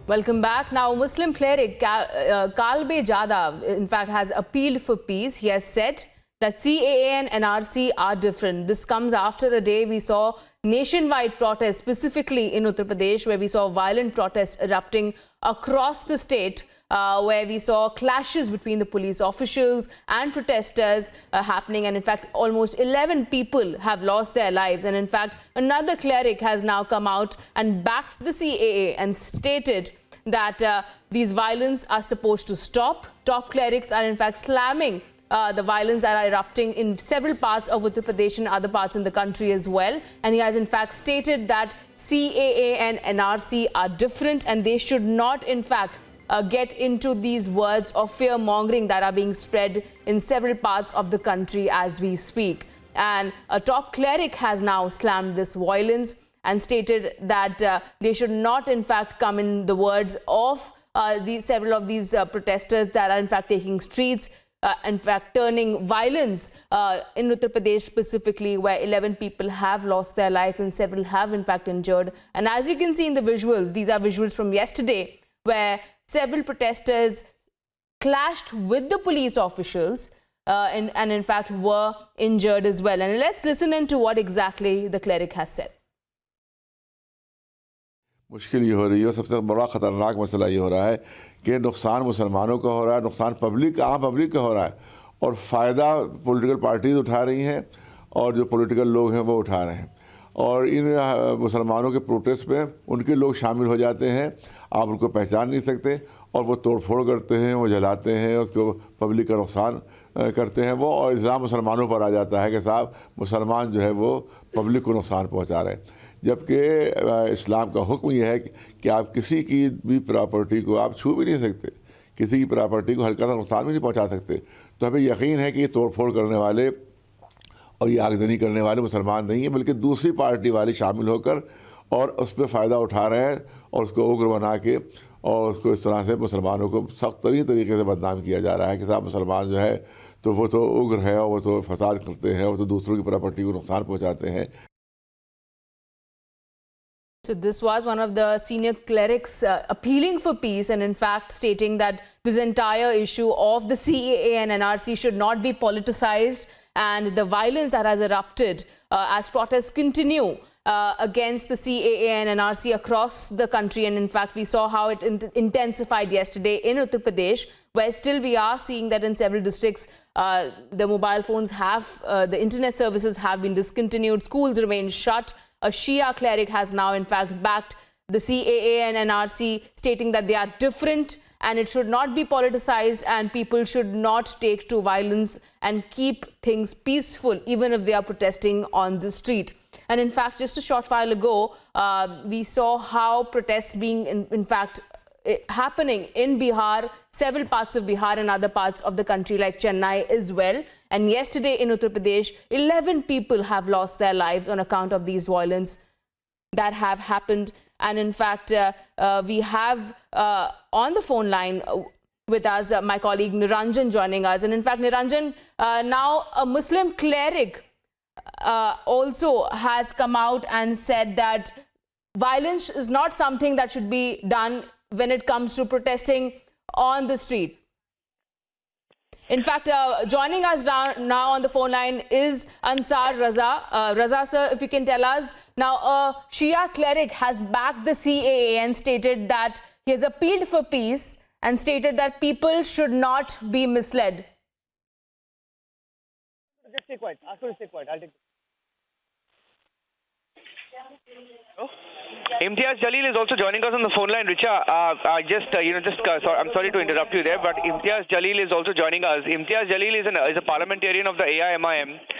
Welcome back. Now, Muslim cleric Kalbe Jawad, in fact, has appealed for peace. He has said that CAA and NRC are different. This comes after a day we saw nationwide protests, specifically in Uttar Pradesh, where we saw violent protests erupting across the state, where we saw clashes between the police officials and protesters happening. And in fact, almost 11 people have lost their lives. And in fact, another cleric has now come out and backed the CAA and stated that these violence are supposed to stop. Top clerics are in fact slamming the violence that are erupting in several parts of Uttar Pradesh and other parts in the country as well. And he has in fact stated that CAA and NRC are different and they should not in fact get into these words of fear-mongering that are being spread in several parts of the country as we speak. And a top cleric has now slammed this violence and stated that they should not in fact come in the words of several of these protesters that are in fact taking streets, in fact turning violence in Uttar Pradesh specifically, where 11 people have lost their lives and several have in fact injured. And as you can see in the visuals, these are visuals from yesterday, where several protesters clashed with the police officials and in fact were injured as well. And let's listen into what exactly the cleric has said. मुश्किल ये हो रही है, सबसे बड़ा ख़तरनाक मसला ये हो रहा है कि नुकसान मुसलमानों का हो रहा है, नुकसान आम पब्लिक का हो रहा है और फ़ायदा पॉलिटिकल पार्टीज उठा रही हैं और जो पॉलिटिकल लोग हैं वो उठा रहे हैं और इन मुसलमानों के प्रोटेस्ट में उनके लोग शामिल हो जाते हैं। आप उनको पहचान नहीं सकते और वो तोड़फोड़ करते हैं, वो जलाते हैं, उसको पब्लिक का नुकसान करते हैं वो, और इल्ज़ाम मुसलमानों पर आ जाता है कि साहब मुसलमान जो है वो पब्लिक को नुकसान पहुंचा रहे हैं। जबकि इस्लाम का हुक्म यह है कि आप किसी की भी प्रॉपर्टी को आप छू भी नहीं सकते, किसी की प्रॉपर्टी को हल्का सा नुकसान भी नहीं पहुंचा सकते। तो हमें यकीन है कि ये तोड़फोड़ करने वाले और ये आगजनी करने वाले मुसलमान नहीं हैं, बल्कि दूसरी पार्टी वाले शामिल होकर और उस पर फ़ायदा उठा रहे हैं और उसको उग्र बना के और उसको इस तरह से मुसलमानों को सख्त तरीके से बदनाम किया जा रहा है कि साहब मुसलमान जो है तो वो तो उग्र है और वो तो फसाद करते हैं, वो तो दूसरों की प्रॉपर्टी को नुकसान पहुँचाते हैं। So this was one of the senior clerics appealing for peace and in fact stating that this entire issue of the CAA and NRC should not be politicized, and the violence that has erupted as protests continue against the CAA and NRC across the country. And in fact, we saw how it intensified yesterday in Uttar Pradesh, where still we are seeing that in several districts, the mobile phones have, the internet services have been discontinued, schools remain shut. A Shia cleric has now in fact backed the CAA and NRC, stating that they are different and it should not be politicized and people should not take to violence and keep things peaceful even if they are protesting on the street. And in fact, just a short while ago, we saw how protests being in fact happening in Bihar, several parts of Bihar and other parts of the country like Chennai as well. And yesterday in Uttar Pradesh, 11 people have lost their lives on account of these violence that have happened. And in fact, we have on the phone line with us my colleague Niranjan joining us. And in fact, Niranjan, now a Muslim cleric also has come out and said that violence is not something that should be done when it comes to protesting on the street. In fact, joining us now on the phone line is Ansar Raza. Raza sir, if you can tell us, now a Shia cleric has backed the CAA and stated that he has appealed for peace and stated that people should not be misled. Just stay quiet. Ask her to stay quiet. I'll take. Imtiaz Jalil is also joining us on the phone line. Richa, I'm sorry to interrupt you there, but Imtiaz Jalil is also joining us. Imtiaz Jalil is a parliamentarian of the AIMIM.